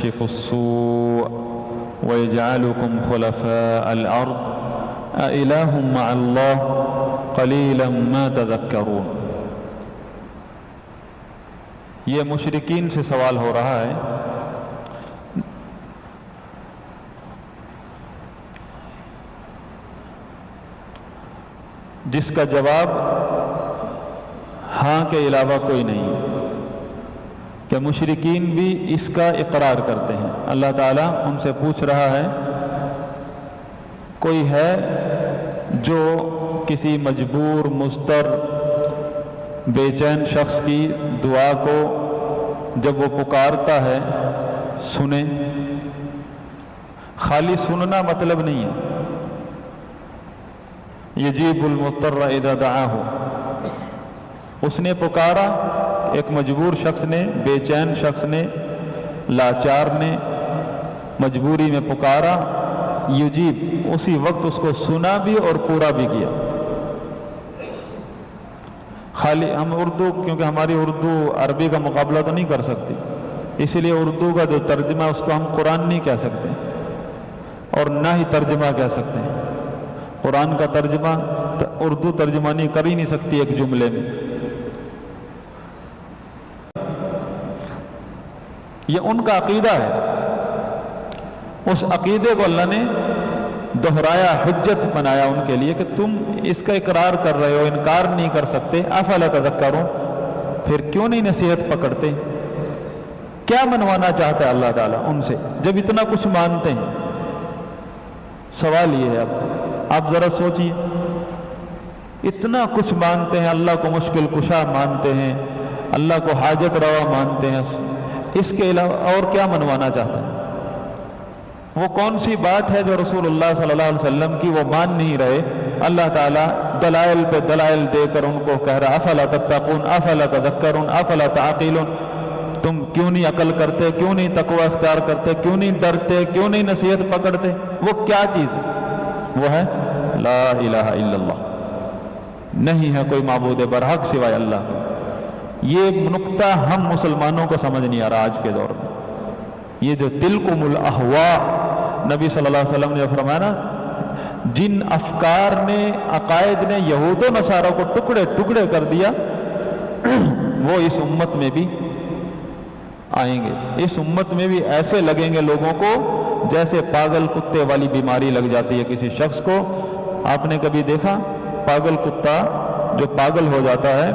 يكشف السوء ويجعلكم خلفاء الأرض أإله مع الله قليلا ما تذكرون۔ یہ مشرکین سے سوال ہو رہا ہے، جس کا جواب ہاں کے علاوہ کوئی نہیں، کہ مشرکین بھی اس کا اقرار کرتے ہیں۔ اللہ تعالیٰ ان سے پوچھ رہا ہے، کوئی ہے جو کسی مجبور، مضطر، بے چین شخص کی دعا کو جب وہ پکارتا ہے سنے؟ خالی سننا مطلب نہیں ہے، یجیب المضطر اذا دعاہ، اس نے پکارا، ایک مجبور شخص نے، بے چین شخص نے، لاچار نے مجبوری میں پکارا، یجیب، اسی وقت اس کو سنا بھی اور پورا بھی کیا۔ خالی ہم اردو، کیونکہ ہماری اردو عربی کا مقابلہ تو نہیں کر سکتی، اسی لیے اردو کا جو ترجمہ اس کو ہم قرآن نہیں کہہ سکتے اور نہ ہی ترجمہ کہہ سکتے ہیں۔ قرآن کا ترجمہ اردو ترجمہ نہیں کر ہی نہیں سکتی ایک جملے میں۔ یہ ان کا عقیدہ ہے، اس عقیدے کو اللہ نے دہرایا، حجت بنایا ان کے لیے کہ تم اس کا اقرار کر رہے ہو، انکار نہیں کر سکتے، افلا تذکرون، پھر کیوں نہیں نصیحت پکڑتے؟ کیا منوانا چاہتا ہے اللہ تعالیٰ ان سے جب اتنا کچھ مانتے ہیں؟ سوال یہ ہے، آپ ذرا سوچئے، اتنا کچھ مانتے ہیں، اللہ کو مشکل کشا مانتے ہیں، اللہ کو حاجت روا مانتے ہیں، اس کے علاوہ اور کیا منوانا چاہتے ہیں؟ وہ کون سی بات ہے جو رسول اللہ صلی اللہ علیہ وسلم کی وہ مان نہیں رہے؟ اللہ تعالیٰ دلائل پہ دلائل دے کر ان کو کہہ رہا، افلا تتقون افلا تذکرون افلا تعقلون، تم کیوں نہیں عقل کرتے، کیوں نہیں تقوی اختیار کرتے، کیوں نہیں ڈرتے، کیوں نہیں نصیحت پکڑتے؟ وہ کیا چیز ہے؟ وہ ہے لا الہ الا اللہ، نہیں ہے کوئی معبود برحق سوائے اللہ کے۔ یہ نقطہ ہم مسلمانوں کو سمجھ نہیں آ رہا آج کے دور میں۔ یہ جو تلکم الاہواء، نبی صلی اللہ علیہ وسلم نے فرمایا نا، جن افکار نے، عقائد نے یہود و نصارہ کو ٹکڑے ٹکڑے کر دیا، وہ اس امت میں بھی آئیں گے۔ اس امت میں بھی ایسے لگیں گے لوگوں کو جیسے پاگل کتے والی بیماری لگ جاتی ہے کسی شخص کو۔ آپ نے کبھی دیکھا پاگل کتا جو پاگل ہو جاتا ہے،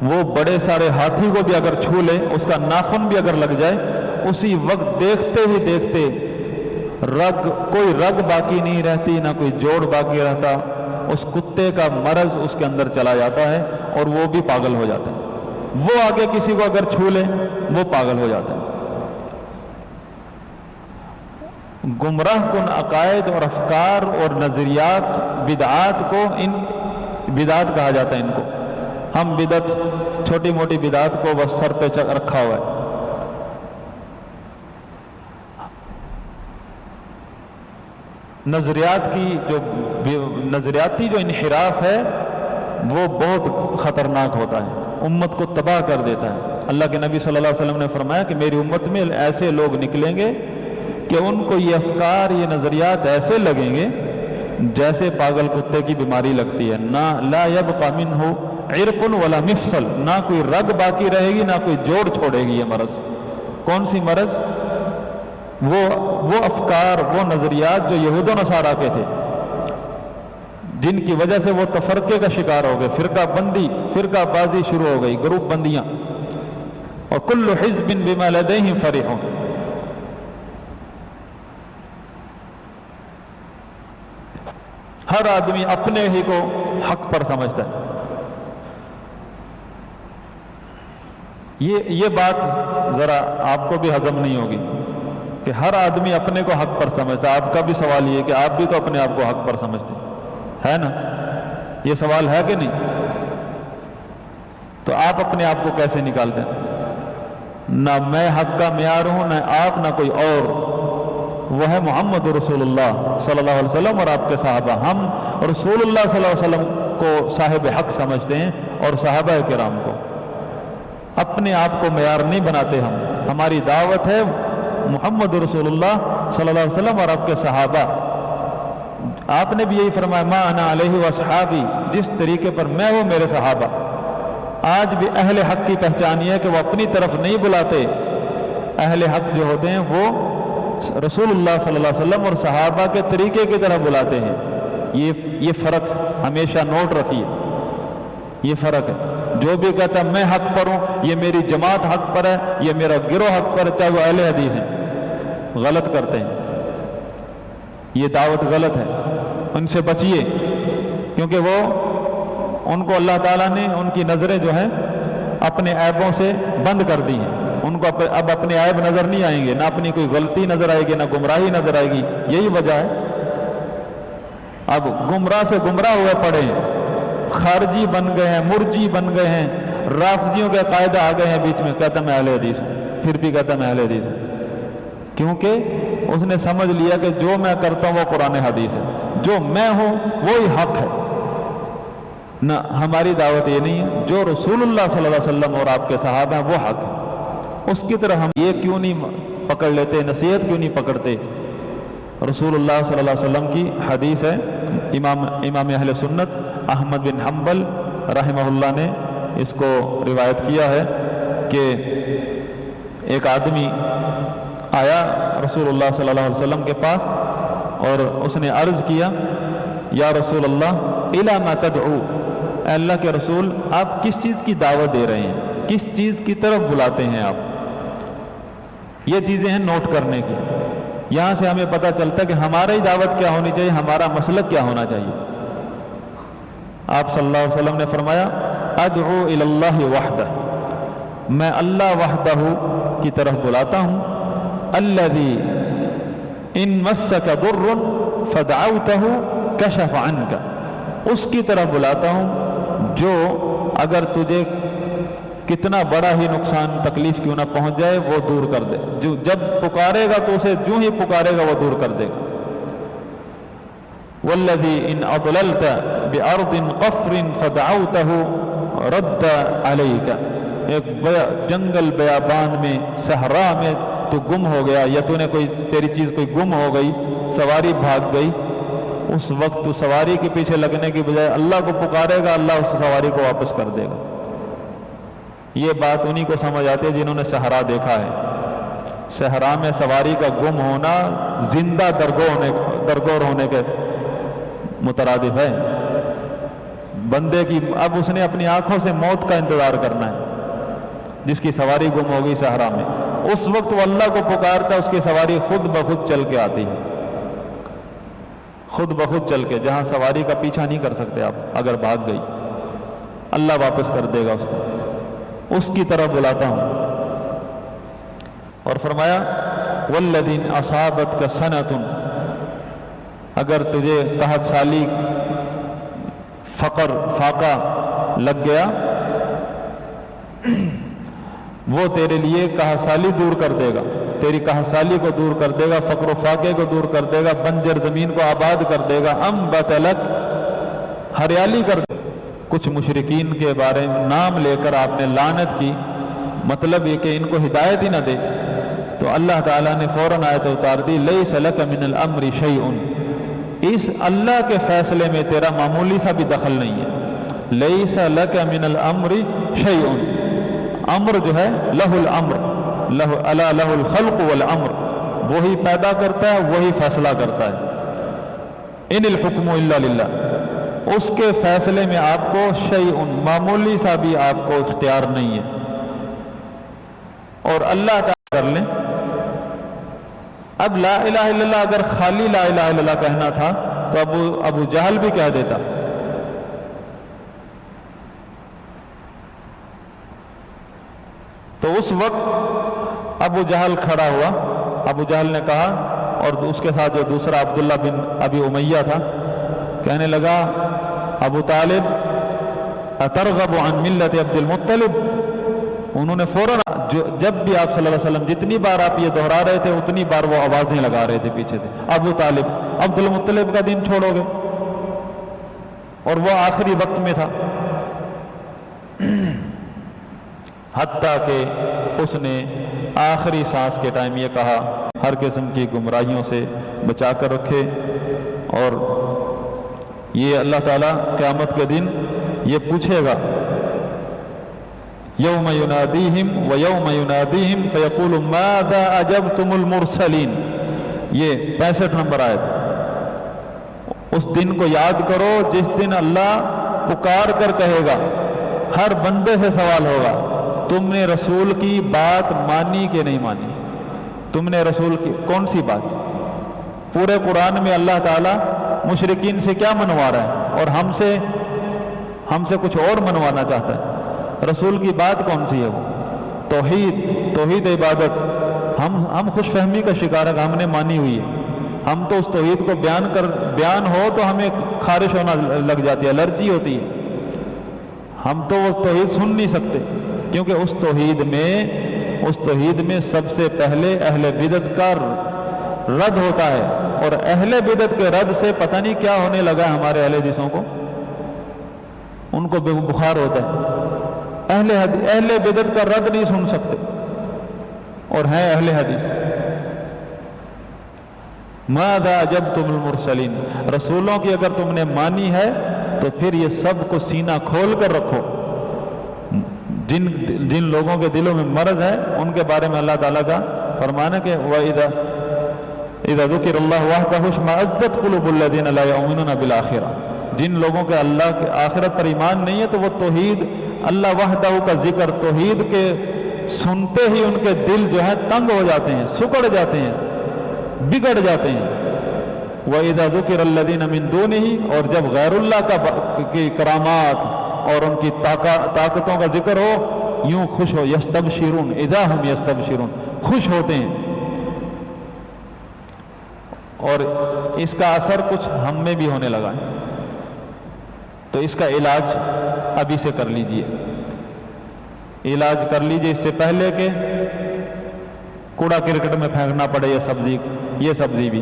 وہ بڑے سارے ہاتھی کو بھی اگر چھو لے، اس کا ناخن بھی اگر لگ جائے، اسی وقت دیکھتے ہی دیکھتے کوئی رگ باقی نہیں رہتی، نہ کوئی جوڑ باقی رہتا، اس کتے کا مرض اس کے اندر چلا جاتا ہے اور وہ بھی پاگل ہو جاتا ہے۔ وہ آگے کسی کو اگر چھو لے وہ پاگل ہو جاتا ہے۔ گمراہ کن عقائد اور افکار اور نظریات، بدعات کو، ان بدعات کہا جاتا ہے ان کو۔ ہم بدعت، چھوٹی موٹی بدعات کو بس سر پہ رکھا ہوا ہے۔ نظریاتی جو انحراف ہے وہ بہت خطرناک ہوتا ہے، امت کو تباہ کر دیتا ہے۔ اللہ کے نبی صلی اللہ علیہ وسلم نے فرمایا کہ میری امت میں ایسے لوگ نکلیں گے کہ ان کو یہ افکار، یہ نظریات ایسے لگیں گے جیسے پاگل کتے کی بیماری لگتی ہے۔ لا یبقى منہ عرق ولا مفصل، نہ کوئی رگ باقی رہے گی، نہ کوئی جوڑ چھوڑے گی یہ مرض۔ کون سی مرض؟ وہ افکار، وہ نظریات جو یہود و نصارہ کے تھے، جن کی وجہ سے وہ تفرقے کا شکار ہو گئے، فرقہ بازی شروع ہو گئی، گروپ بندیاں، اور کل حزب بما لدیہم فرحون۔ ہر آدمی اپنے ہی کو حق پر سمجھتا ہے۔ یہ بات ذرا آپ کو بھی ہضم نہیں ہوگی کہ ہر آدمی اپنے کو حق پر سمجھتا ہے۔ آپ کا بھی سوال یہ ہے کہ آپ بھی تو اپنے آپ کو حق پر سمجھتے ہے نا؟ یہ سوال ہے کہ نہیں؟ تو آپ اپنے آپ کو کیسے نکالتے ہیں؟ نہ میں حق کا معیار ہوں، نہ آپ، نہ کوئی اور۔ وہ ہے محمد رسول اللہ صلی اللہ علیہ وسلم اور آپ کے صحابہ۔ ہم رسول اللہ صلی اللہ علیہ وسلم کو صاحب حق سمجھتے ہیں اور صحابہ کرام کو، اپنے آپ کو معیار نہیں بناتے ہم۔ ہماری دعوت ہے محمد رسول اللہ صلی اللہ علیہ وسلم اور آپ کے صحابہ. آپ نے بھی یہی فرمایا ما انا علیہ واصحابی، جس طریقے پر میں ہوں میرے صحابہ. آج بھی اہل حق کی پہچان یہ ہے کہ وہ اپنی طرف نہیں بلاتے. اہل حق جو ہوتے ہیں وہ رسول اللہ صلی اللہ علیہ وسلم اور صحابہ کے طریقے کی طرح بلاتے ہیں. یہ فرق ہمیشہ نوٹ رکھیے، یہ فرق ہے. جو بھی کہتا ہے میں حق پر ہوں، یہ میری جماعت حق پر ہے، یہ میرا گروہ حق پر ہے، چاہے وہ اہل حدیث ہیں، غلط کرتے ہیں. یہ دعوت غلط ہے، ان سے بچیے، کیونکہ وہ ان کو اللہ تعالیٰ نے ان کی نظریں جو ہیں اپنے عیبوں سے بند کر دی ہیں. ان کو اب اپنے عیب نظر نہیں آئیں گے، نہ اپنی کوئی غلطی نظر آئے گی، نہ گمراہی نظر آئے گی. یہی وجہ ہے. اب گمراہ سے گمراہ ہوئے پڑے ہیں، خارجی بن گئے ہیں، مرجی بن گئے ہیں، رافضیوں کے قاعدہ آ گئے ہیں بیچ میں. کہتا میں اہل حدیث ہوں، پھر بھی کہتا میں اہل حدیث ہوں، کیونکہ اس نے سمجھ لیا کہ جو میں کرتا ہوں وہ قرآن حدیث ہے، جو میں ہوں وہی حق ہے. نہ، ہماری دعوت یہ نہیں ہے. جو رسول اللہ صلی اللہ علیہ وسلم اور آپ کے صحابہ ہیں وہ حق ہے، اس کی طرح ہم یہ کیوں نہیں پکڑ لیتے، نصیحت کیوں نہیں پکڑتے. رسول اللہ صلی اللہ علیہ وسلم کی حدیث ہے، امام اہل سنت احمد بن حنبل رحمہ اللہ نے اس کو روایت کیا ہے کہ ایک آدمی آیا رسول اللہ صلی اللہ علیہ وسلم کے پاس اور اس نے عرض کیا یا رسول اللہ الی ما تدعو، اے اللہ کے رسول آپ کس چیز کی دعوت دے رہے ہیں، کس چیز کی طرف بلاتے ہیں آپ. یہ چیزیں ہیں نوٹ کرنے کی. یہاں سے ہمیں پتہ چلتا ہے کہ ہماری دعوت کیا ہونی چاہیے، ہمارا مسلک کیا ہونا چاہیے. آپ صلی اللہ علیہ وسلم نے فرمایا ادعو الی اللہ وحدہ، میں اللہ وحدہ کی طرف بلاتا ہوں. الذی ان مسک ضر فدعوتہ کشف عنک، اس کی طرف بلاتا ہوں جو اگر تجھے کتنا بڑا ہی نقصان تکلیف کیوں نہ پہنچ جائے وہ دور کر دے. جو جب پکارے گا تو اسے جو ہی پکارے گا وہ دور کر دے گا. والذی ان اضللت بارض قفر فدعوتہ رد علیک، ایک جنگل بیابان میں صحرا میں تو گم ہو گیا، یا تو نے کوئی تیری چیز کوئی گم ہو گئی، سواری بھاگ گئی، اس وقت تو سواری کے پیچھے لگنے کی بجائے اللہ کو پکارے گا، اللہ اس سواری کو واپس کر دے گا. یہ بات انہی کو سمجھ آتی ہے جنہوں نے صحرا دیکھا ہے. صحرا میں سواری کا گم ہونا زندہ درگور ہونے کے مترادف ہے. بندے کی اب اس نے اپنی آنکھوں سے موت کا انتظار کرنا ہے. جس کی سواری گم ہوگی صحرا میں، اس وقت وہ اللہ کو پکارتا ہے، اس کی سواری خود بخود چل کے آتی ہے، خود بخود چل کے. جہاں سواری کا پیچھا نہیں کر سکتے آپ، اگر بھاگ گئی اللہ واپس کر دے گا اس کو. اس کی طرف بلاتا ہوں. اور فرمایا والذین اصابتک سنۃ، اگر تجھے قحط سالی فاقہ لگ گیا، وہ تیرے لیے قحط سالی دور کر دے گا، تیری قحط سالی کو دور کر دے گا، فقر و فاقے کو دور کر دے گا، بنجر زمین کو آباد کر دے گا، انبت لک، ہریالی کر دے گا. کچھ مشرکین کے بارے میں نام لے کر آپ نے لعنت کی، مطلب یہ کہ ان کو ہدایت ہی نہ دے. تو اللہ تعالیٰ نے فوراً آیت اتار دی لیس لک من الامر شیء، اس اللہ کے فیصلے میں تیرا معمولی سا بھی دخل نہیں ہے. لیس لک من الامر شیء، امر جو ہے لہ الامر، الا لہ الخلق والامر، وہی پیدا کرتا ہے، وہی فیصلہ کرتا ہے. ان الحکم الا للہ، اس کے فیصلے میں آپ کو شیء، معمولی سا بھی آپ کو اختیار نہیں ہے. اور اللہ تعالیٰ کر لیں. اب لا الہ الا اللہ اگر خالی لا الہ الا اللہ کہنا تھا تو ابو جہل بھی کہہ دیتا. تو اس وقت ابو جہل کھڑا ہوا. ابو جہل نے کہا، اور اس کے ساتھ جو دوسرا عبداللہ بن ابی امیہ تھا، کہنے لگا ابو طالب اترغب عن ملت عبد المطلب. انہوں نے فوراً جب بھی آپ صلی اللہ علیہ وسلم جتنی بار آپ یہ دہرا رہے تھے اتنی بار وہ آوازیں لگا رہے تھے پیچھے سے، ابو طالب عبد المطلب کا دین چھوڑو گے. اور وہ آخری وقت میں تھا، حتیٰ کہ اس نے آخری سانس کے ٹائم یہ کہا ہر قسم کی گمراہیوں سے بچا کر رکھے. اور یہ اللہ تعالیٰ قیامت کے دن یہ پوچھے گا یوم ینادیہم ویوم ینادیہم فیقول ماذا اجبتم المرسلین. یہ 65 نمبر آیت. اس دن کو یاد کرو جس دن اللہ پکار کر کہے گا, ہر بندے سے سوال ہوگا تم نے رسول کی بات مانی کہ نہیں مانی. تم نے رسول کی کون سی بات؟ پورے قرآن میں اللہ تعالیٰ مشرکین سے کیا منوا رہا ہے اور ہم سے کچھ اور منوانا چاہتا ہے. رسول کی بات کون سی ہے؟ وہ توحید عبادت. ہم خوش فہمی کا شکار ہے کہ ہم نے مانی ہوئی ہے. ہم تو اس توحید کو بیان ہو تو ہمیں خارش ہونا لگ جاتی ہے, الرجی ہوتی ہے. ہم تو وہ توحید سن نہیں سکتے کیونکہ اس توحید میں سب سے پہلے اہل بدعت کا رد ہوتا ہے. اور اہل بدعت کے رد سے پتہ نہیں کیا ہونے لگا ہے ہمارے اہل حدیثوں کو, ان کو بخار ہوتا ہے. اہل بدعت کا رد نہیں سن سکتے اور ہیں اہل حدیث. ماذا اجبتم المرسلین, رسولوں کی اگر تم نے مانی ہے تو پھر یہ سب کو سینہ کھول کر رکھو. جن لوگوں کے دلوں میں مرض ہے ان کے بارے میں اللہ تعالیٰ کا فرمانا کہ اذا ذکر اللہ وحدہ اشمئزت قلوب الذین لا یؤمنون بالآخرہ. جن لوگوں کے اللہ کے آخرت پر ایمان نہیں ہے تو وہ توحید اللہ وحدہ کا ذکر توحید کے سنتے ہی ان کے دل جو ہے تنگ ہو جاتے ہیں, سکڑ جاتے ہیں, بگڑ جاتے ہیں. وَإِذَا ذُكِرَ الَّذِينَ مِن دُونِهِ, اور جب غیر اللہ کی کرامات اور ان کی طاقتوں کا ذکر ہو یوں خوش ہو. یستبشرون اذا ہم یستبشرون, خوش ہوتے ہیں. اور اس کا اثر کچھ ہم میں بھی ہونے لگا ہے. تو اس کا علاج ابھی سے کر لیجئے, علاج کر لیجئے اس سے پہلے کہ کوڑا کرکٹ میں پھینکنا پڑے یہ سبزی بھی,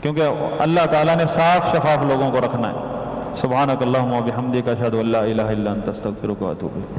کیونکہ اللہ تعالیٰ نے صاف شفاف لوگوں کو رکھنا ہے. سبحانک اللہم و بحمدک اشہد ان لا الہ الا انت استغفرک و اتوب الیک.